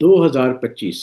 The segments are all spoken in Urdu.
2025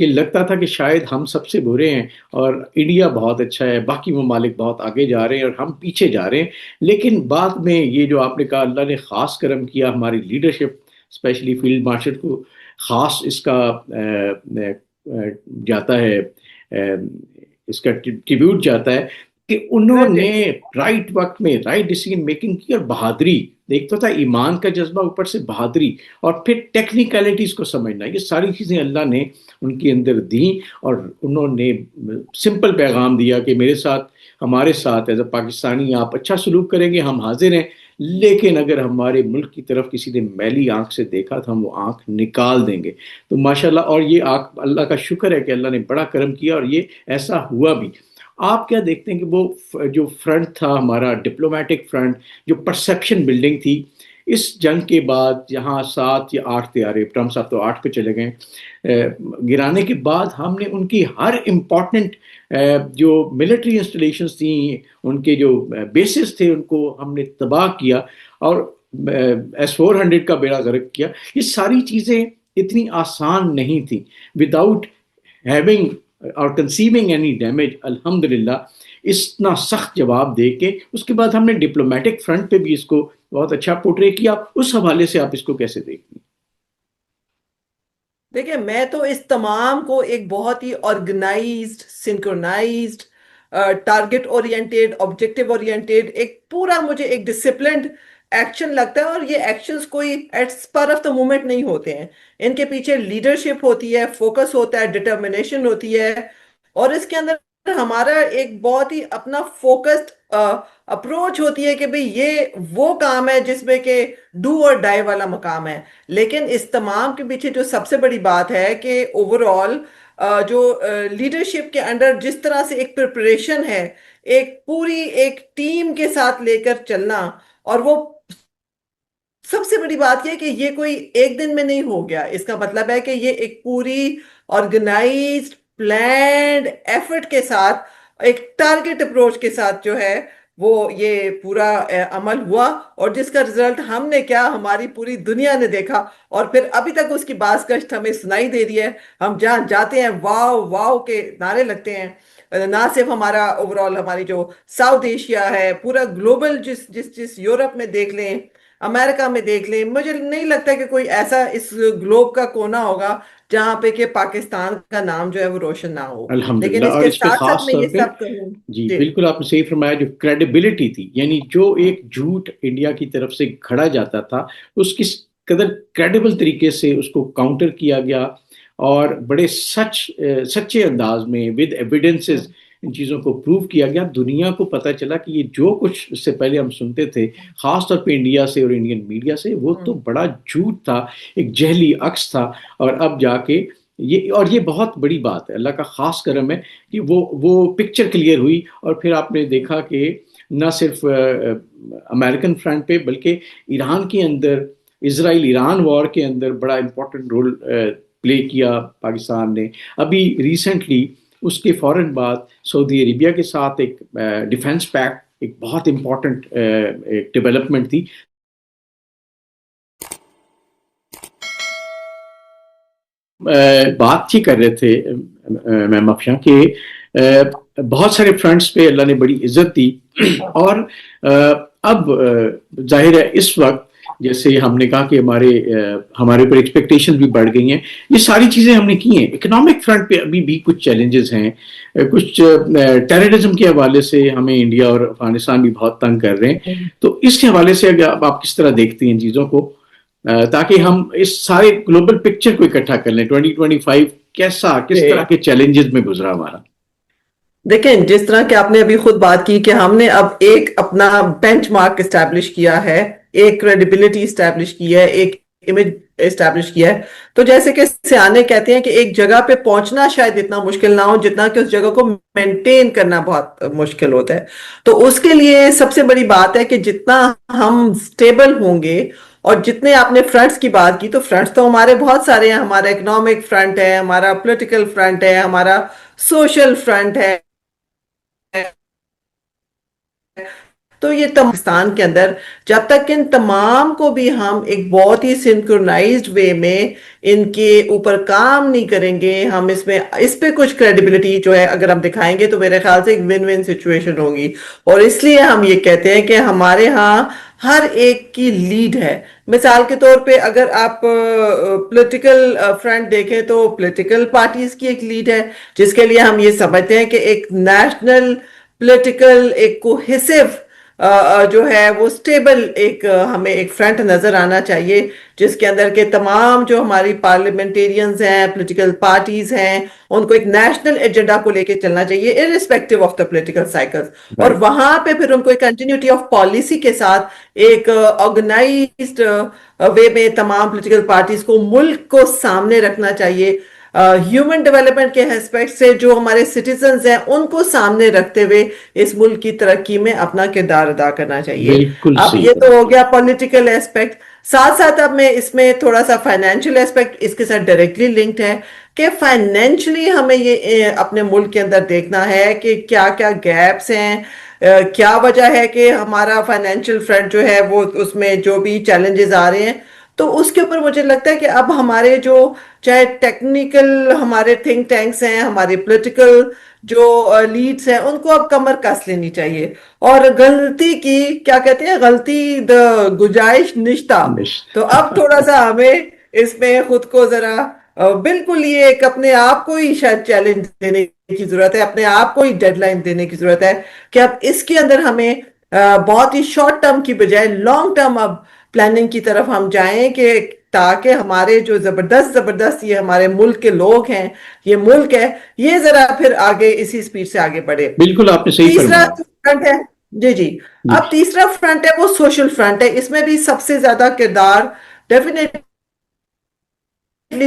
کہ لگتا تھا کہ شاید ہم سب سے برے ہیں اور انڈیا بہت اچھا ہے، باقی ممالک بہت آگے جا رہے ہیں اور ہم پیچھے جا رہے ہیں. لیکن بعد میں یہ جو آپ نے کہا، اللہ نے خاص کرم کیا ہماری لیڈرشپ، اسپیشلی فیلڈ مارشل کو خاص اس کا جاتا ہے، اس کا ٹریبیوٹ جاتا ہے کہ انہوں نے کریڈٹ. رائٹ وقت میں رائٹ ڈیسیجن میکنگ کی، اور بہادری، ایک تو تھا ایمان کا جذبہ، اوپر سے بہادری، اور پھر ٹیکنیکلٹیز کو سمجھنا. یہ ساری چیزیں اللہ نے ان کے اندر دیں، اور انہوں نے سمپل پیغام دیا کہ میرے ساتھ، ہمارے ساتھ ایز اے پاکستانی آپ اچھا سلوک کریں گے، ہم حاضر ہیں، لیکن اگر ہمارے ملک کی طرف کسی نے میلی آنکھ سے دیکھا تو ہم وہ آنکھ نکال دیں گے. تو ماشاءاللہ، اور یہ آنکھ، اللہ کا شکر ہے کہ اللہ نے بڑا کرم کیا اور یہ ایسا ہوا بھی. آپ کیا دیکھتے ہیں کہ وہ جو فرنٹ تھا ہمارا ڈپلومیٹک فرنٹ، جو پرسیپشن بلڈنگ تھی، اس جنگ کے بعد یہاں 7 یا 8 طیارے، ٹرمپ صاحب تو 8 پہ چلے گئے، گرانے کے بعد ہم نے ان کی ہر امپورٹنٹ جو ملٹری انسٹالیشنز تھیں، ان کے جو بیسز تھے، ان کو ہم نے تباہ کیا، اور S-400 کا بیڑا غرق کیا. یہ ساری چیزیں اتنی آسان نہیں تھیں. وداؤٹ ہیونگ اور کنسیونگ اینی ڈیمیج، الحمدللہ اتنا سخت جواب دے کے اس کے بعد ہم نے ڈپلومیٹک فرنٹ پہ بھی اس کو بہت اچھا پورٹرے کیا. اس حوالے سے آپ اس کو کیسے دیکھتے ہیں؟ دیکھیں، میں تو اس تمام کو ایک بہت ہی organized, synchronized, target oriented, objective oriented, ایک پورا مجھے ایک ڈسپلنڈ ایکشن لگتا ہے. اور یہ ایکشنز کوئی at spur of the moment نہیں ہوتے ہیں. ان کے پیچھے لیڈرشپ ہوتی ہے، فوکس ہوتا ہے، ڈٹرمنیشن ہوتی ہے. اور اس کے اندر ہمارا ایک بہت ہی اپنا فوکسڈ اپروچ ہوتی ہے کہ بھئی یہ وہ کام ہے جس میں کہ ڈو اور ڈائی والا مقام ہے. لیکن اس تمام کے پیچھے جو سب سے بڑی بات ہے کہ اوور آل جو لیڈرشپ کے انڈر جس طرح سے ایک پریپریشن ہے، ایک پوری ایک ٹیم کے ساتھ لے کر چلنا. اور وہ سب سے بڑی بات یہ کہ یہ کوئی ایک دن میں نہیں ہو گیا. اس کا مطلب ہے کہ یہ ایک پوری آرگنائزڈ پلانڈ ایفرٹ کے ساتھ، ایک ٹارگٹ اپروچ کے ساتھ جو ہے وہ یہ پورا عمل ہوا. اور جس کا رزلٹ ہم نے کیا، ہماری پوری دنیا نے دیکھا. اور پھر ابھی تک اس کی باز گشت ہمیں سنائی دے رہی ہے. ہم جہاں جاتے ہیں واو واو کے نعرے لگتے ہیں. نہ صرف ہمارا اوور آل، ہماری جو ساؤتھ ایشیا ہے، پورا گلوبل، جس یورپ میں دیکھ لیں، امریکہ میں دیکھ لیں، مجھے نہیں لگتا کہ کوئی ایسا اس گلوب کا کونا ہوگا جہاں پہ کہ پاکستان کا نام جو ہے وہ روشن نہ ہو. الحمدللہ. لیکن اس اور کے اس پہ ساتھ ساتھ خاص میں طور یہ پہ، سب کہوں. جی جی. بالکل آپ نے صحیح فرمایا، جو کریڈیبلٹی تھی، یعنی جو ایک جھوٹ انڈیا کی طرف سے کھڑا جاتا تھا، اس کی قدر کریڈیبل طریقے سے اس کو کاؤنٹر کیا گیا، اور بڑے سچے انداز میں ود ایویڈنسز ان چیزوں کو پروو کیا گیا. دنیا کو پتہ چلا کہ یہ جو کچھ اس سے پہلے ہم سنتے تھے، خاص طور پہ انڈیا سے اور انڈین میڈیا سے، وہ تو بڑا جھوٹ تھا، ایک جہلی عکس تھا. اور اب جا کے یہ بہت بڑی بات ہے، اللہ کا خاص کرم ہے کہ وہ پکچر کلیئر ہوئی. اور پھر آپ نے دیکھا کہ نہ صرف امریکن فرنٹ پہ، بلکہ ایران کے اندر، اسرائیل ایران وار کے اندر بڑا امپورٹنٹ رول پلے کیا پاکستان نے. ابھی ریسنٹلی اس کے فوراً بعد سعودی عربیہ کے ساتھ ایک ڈیفنس پیکٹ، ایک بہت امپورٹنٹ ایک ڈیولپمنٹ تھی. بات ہی کر رہے تھے میم افشاں کہ بہت سارے فرنٹس پہ اللہ نے بڑی عزت دی. اور اب ظاہر ہے اس وقت جیسے ہم نے کہا کہ ہمارے اوپر ایکسپیکٹیشن بھی بڑھ گئی ہیں. یہ ساری چیزیں ہم نے کی ہیں. اکنامک فرنٹ پہ ابھی بھی کچھ چیلنجز ہیں، کچھ ٹیررزم کے حوالے سے ہمیں انڈیا اور افغانستان بھی بہت تنگ کر رہے ہیں. تو اس کے حوالے سے اگر آپ کس طرح دیکھتے ہیں ان چیزوں کو، تاکہ ہم اس سارے گلوبل پکچر کو اکٹھا کر لیں. 2025 کس طرح کے چیلنجز میں گزرا ہمارا؟ دیکھیں، جس طرح کہ آپ نے ابھی خود بات کی کہ ہم نے اب ایک اپنا بینچ مارک اسٹیبلش کیا ہے، ایک کریڈیبلٹی اسٹیبلش کی ہے، ایک امیج اسٹیبلش کیا ہے. تو جیسے کہ سیانے کہتے ہیں کہ ایک جگہ پہ پہنچنا شاید اتنا مشکل نہ ہو جتنا کہ اس جگہ کو مینٹین کرنا بہت مشکل ہوتا ہے. تو اس کے لیے سب سے بڑی بات ہے کہ جتنا ہم سٹیبل ہوں گے، اور جتنے آپ نے فرنٹس کی بات کی، تو فرنٹس تو ہمارے بہت سارے ہیں. ہمارا اکنامک فرنٹ ہے، ہمارا پولیٹیکل فرنٹ ہے، ہمارا سوشل فرنٹ ہے، تو یہ پاکستان کے اندر جب تک ان تمام کو بھی ہم ایک بہت ہی سنکرونائزڈ وے میں ان کے اوپر کام نہیں کریں گے، ہم اس پہ کچھ کریڈیبلٹی جو ہے اگر ہم دکھائیں گے تو میرے خیال سے ایک ون ون سچویشن ہوگی. اور اس لیے ہم یہ کہتے ہیں کہ ہمارے ہاں ہر ایک کی لیڈ ہے. مثال کے طور پہ اگر آپ پولیٹیکل فرنٹ دیکھیں تو پولیٹیکل پارٹیز کی ایک لیڈ ہے جس کے لیے ہم یہ سمجھتے ہیں کہ ایک نیشنل پولیٹیکل ایک کوہیسو جو ہے وہ سٹیبل ایک ہمیں ایک فرنٹ نظر آنا چاہیے جس کے اندر کے تمام جو ہماری پارلیمنٹیرینز ہیں، پولیٹیکل پارٹیز ہیں، ان کو ایک نیشنل ایجنڈا کو لے کے چلنا چاہیے irrespective of the political cycles. اور وہاں پہ پھر ان کو ایک کنٹینیوٹی آف پالیسی کے ساتھ ایک آرگنائزڈ وے میں تمام پولیٹیکل پارٹیز کو ملک کو سامنے رکھنا چاہیے. ہیومن ڈیولپمنٹ کے اسپیکٹ سے جو ہمارے سٹیزنز ہیں ان کو سامنے رکھتے ہوئے اس ملک کی ترقی میں اپنا کردار ادا کرنا چاہیے. اب یہ تو ہو گیا پولیٹیکل ایسپیکٹ. ساتھ ساتھ اب میں اس میں تھوڑا سا فائنینشیل ایسپیکٹ اس کے ساتھ ڈائریکٹلی لنکڈ ہے کہ فائنینشلی ہمیں یہ اپنے ملک کے اندر دیکھنا ہے کہ کیا کیا گیپس ہیں، کیا وجہ ہے کہ ہمارا فائنینشیل فرنٹ جو ہے وہ اس میں جو بھی چیلنجز آ رہے ہیں. تو اس کے اوپر مجھے لگتا ہے کہ اب ہمارے جو چاہے ٹیکنیکل ہمارے تھنک ٹینکس ہیں، ہمارے پولیٹیکل جو لیڈز ہیں، ان کو اب کمر کس لینی چاہیے اور غلطی کی کیا کہتے ہیں، غلطی دا گنجائش نشتا. تو اب تھوڑا سا ہمیں اس میں خود کو ذرا بالکل یہ ایک اپنے آپ کو ہی شاید چیلنج دینے کی ضرورت ہے، اپنے آپ کو ہی ڈیڈ لائن دینے کی ضرورت ہے کہ اب اس کے اندر ہمیں بہت ہی شارٹ ٹرم کی بجائے لانگ ٹرم اب پلاننگ کی طرف ہم جائیں کہ تاکہ ہمارے جو زبردست یہ ہمارے ملک کے لوگ ہیں، یہ ملک ہے، یہ ذرا پھر آگے اسی سپیڈ سے آگے بڑھے. بالکل آپ نے صحیح تیسرا فرمایا. فرنٹ ہے جی اب تیسرا فرنٹ ہے وہ سوشل فرنٹ ہے. اس میں بھی سب سے زیادہ کردار ڈیفینیٹلی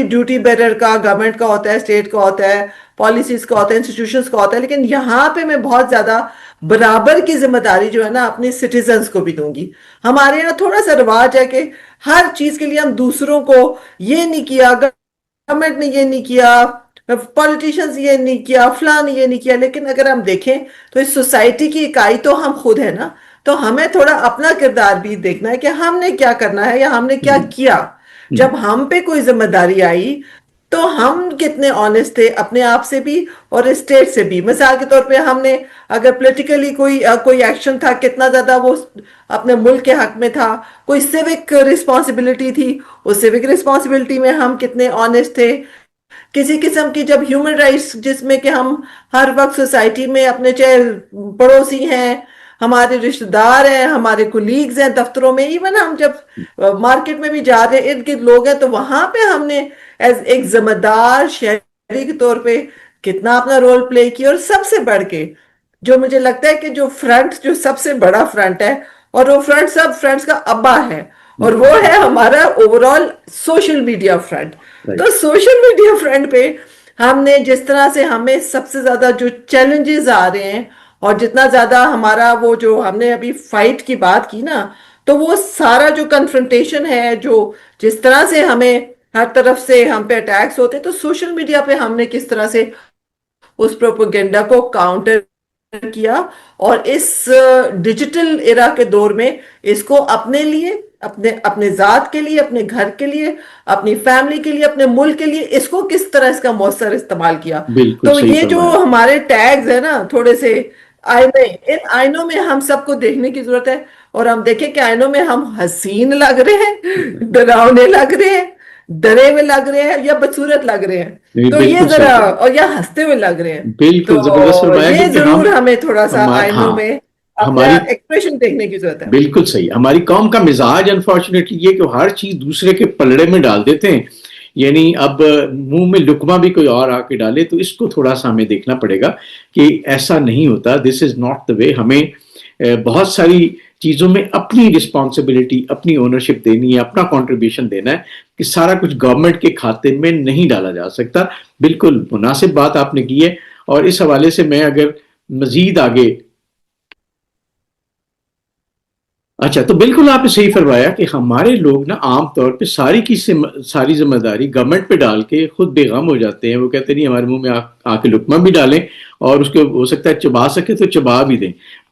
ڈیوٹی بیرر کا، گورنمنٹ کا ہوتا ہے، اسٹیٹ کا ہوتا ہے، پالیسیز کا ہوتا ہے، انسٹیٹیوشنز کا ہوتا ہے. لیکن یہاں پہ میں بہت زیادہ برابر کی ذمہ داری جو ہے نا اپنے سٹیزنز کو بھی دوں گی. ہمارے یہاں تھوڑا سا رواج ہے کہ ہر چیز کے لیے ہم دوسروں کو یہ نہیں کیا، گورنمنٹ نے یہ نہیں کیا، پولیٹیشنز یہ نہیں کیا، فلاں نے یہ نہیں کیا. لیکن اگر ہم دیکھیں تو اس سوسائٹی کی اکائی تو ہم خود ہیں نا. تو ہمیں تھوڑا اپنا کردار بھی دیکھنا ہے کہ ہم نے کیا کرنا ہے یا ہم نے کیا کیا. جب ہم پہ کوئی ذمہ داری آئی تو ہم کتنے آنیسٹ تھے اپنے آپ سے بھی اور اسٹیٹ سے بھی. مثال کے طور پہ ہم نے اگر پولیٹیکلی کوئی ایکشن تھا، کتنا زیادہ وہ اپنے ملک کے حق میں تھا، کوئی سیوک رسپانسبلٹی تھی، اس سیوک رسپانسبلٹی میں ہم کتنے آنیسٹ تھے. کسی قسم کی جب ہیومن رائٹس جس میں کہ ہم ہر وقت سوسائٹی میں اپنے چاہے پڑوسی ہیں، ہمارے رشتہ دار ہیں، ہمارے کولیگز ہیں دفتروں میں، ایون ہم جب مارکیٹ میں بھی جا رہے ہیں، ارد گرد لوگ ہیں، تو وہاں پہ ہم نے ایز ایک ذمہ دار شہری کے طور پہ کتنا اپنا رول پلے کیا. اور سب سے بڑھ کے جو مجھے لگتا ہے کہ جو فرنٹ جو سب سے بڑا فرنٹ ہے اور وہ فرنٹ سب فرنٹس کا ابا ہے اور وہ ہے ہمارا over all social media front. تو سوشل میڈیا فرنٹ پہ ہم نے جس طرح سے ہمیں سب سے زیادہ جو چیلنجز آ رہے ہیں اور جتنا زیادہ ہمارا وہ جو ہم نے ابھی فائٹ کی بات کی نا، تو وہ سارا جو کنفرنٹیشن ہے، جو جس طرح سے ہمیں ہر طرف سے ہم پہ اٹیکس ہوتے، تو سوشل میڈیا پہ ہم نے کس طرح سے اس پروپیگنڈا کو کاؤنٹر کیا اور اس ڈیجیٹل ایرا کے دور میں اس کو اپنے لیے، اپنے ذات کے لیے، اپنے گھر کے لیے، اپنی فیملی کے لیے، اپنے ملک کے لیے اس کو کس طرح اس کا مؤثر استعمال کیا. تو یہ جو ہمارے ٹیگز ہیں نا تھوڑے سے آئینے، ان آئینوں میں ہم سب کو دیکھنے کی ضرورت ہے اور ہم دیکھیں کہ آئینوں میں ہم حسین لگ رہے ہیں، ڈراؤنے لگ رہے ہیں، ڈرے ہوئے لگ رہے ہیں یا بدصورت لگ رہے ہیں. تو یہ ذرا اور یا ہنستے ہوئے لگ رہے ہیں. تو یہ ضرور ہمیں تھوڑا سا آئینوں میں اپنا ایکسپریشن دیکھنے کی ضرورت ہے. بالکل صحیح. ہماری قوم کا مزاج انفارچونیٹلی یہ کہ ہر چیز دوسرے کے پلڑے میں ڈال دیتے ہیں. یعنی اب منہ میں لقمہ بھی کوئی اور آ کے ڈالے تو اس کو تھوڑا سا ہمیں دیکھنا پڑے گا کہ ایسا نہیں ہوتا. دس از ناٹ دا وے. ہمیں بہت ساری چیزوں میں اپنی رسپانسبلٹی، اپنی اونرشپ دینی ہے، اپنا کنٹریبیوشن دینا ہے کہ سارا کچھ گورنمنٹ کے کھاتے میں نہیں ڈالا جا سکتا. بالکل مناسب بات آپ نے کی ہے. اور اس حوالے سے میں اگر مزید آگے، اچھا، تو بالکل آپ نے صحیح فرمایا کہ ہمارے لوگ نا عام طور پہ ساری کی ساری ذمہ داری گورنمنٹ پہ ڈال کے خود بے غم ہو جاتے ہیں. وہ کہتے نہیں ہمارے منہ میں آ کے لقمہ بھی ڈالیں اور اس کو ہو سکتا ہے چبا سکے تو چبا بھی دیں.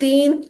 3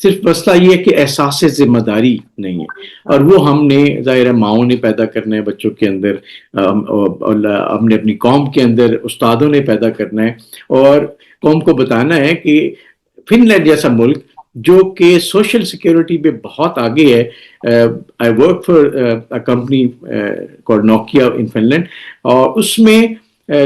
صرف مسئلہ یہ ہے کہ احساس ذمہ داری نہیں ہے، اور وہ ہم نے ظاہر ہے ماؤں نے پیدا کرنا ہے بچوں کے اندر، ہم نے اپنی قوم کے اندر استادوں نے پیدا کرنا ہے، اور قوم کو بتانا ہے کہ فن لینڈ جیسا ملک جو کہ سوشل سیکیورٹی پہ بہت آگے ہے. I work for company called Nokia in Finland, اور اس میں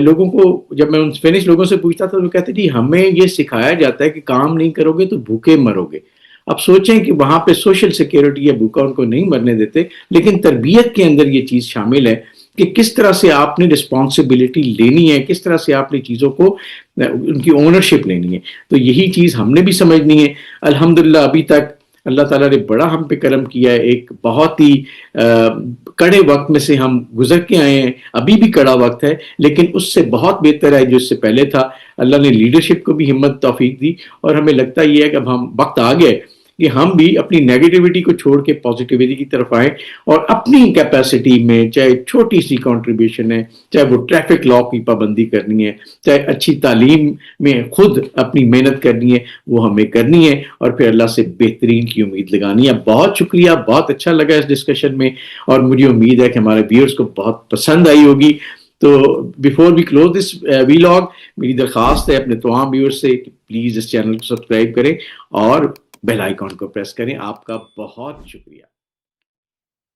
لوگوں کو جب میں ان اسپینش لوگوں سے پوچھتا تھا تو کہتے جی ہمیں یہ سکھایا جاتا ہے کہ کام نہیں کرو گے تو بھوکے مرو گے. اب سوچیں کہ وہاں پہ سوشل سیکیورٹی یا بھوکا ان کو نہیں مرنے دیتے، لیکن تربیت کے اندر یہ چیز شامل ہے کہ کس طرح سے آپ نے رسپانسبلٹی لینی ہے، کس طرح سے آپ نے چیزوں کو ان کی اونرشپ لینی ہے. تو یہی چیز ہم نے بھی سمجھنی ہے. الحمدللہ ابھی تک اللہ تعالیٰ نے بڑا ہم پہ کرم کیا ہے، ایک بہت ہی کڑے وقت میں سے ہم گزر کے آئے ہیں، ابھی بھی کڑا وقت ہے لیکن اس سے بہت بہتر ہے جو اس سے پہلے تھا. اللہ نے لیڈرشپ کو بھی ہمت توفیق دی، اور ہمیں لگتا یہ ہے کہ اب ہم وقت آ گئے کہ ہم بھی اپنی نیگیٹیوٹی کو چھوڑ کے پازیٹیوٹی کی طرف آئیں، اور اپنی کیپیسٹی میں چاہے چھوٹی سی کنٹریبیوشن ہے، چاہے وہ ٹریفک لا کی پابندی کرنی ہے، چاہے اچھی تعلیم میں خود اپنی محنت کرنی ہے، وہ ہمیں کرنی ہے، اور پھر اللہ سے بہترین کی امید لگانی ہے. بہت شکریہ، بہت اچھا لگا اس ڈسکشن میں، اور مجھے امید ہے کہ ہمارے ویورز کو بہت پسند آئی ہوگی. تو before we close this vlog, میری درخواست ہے اپنے تمام ویورز سے کہ پلیز اس چینل کو سبسکرائب کریں اور بیل آئیکن کو پریس کریں. آپ کا بہت شکریہ.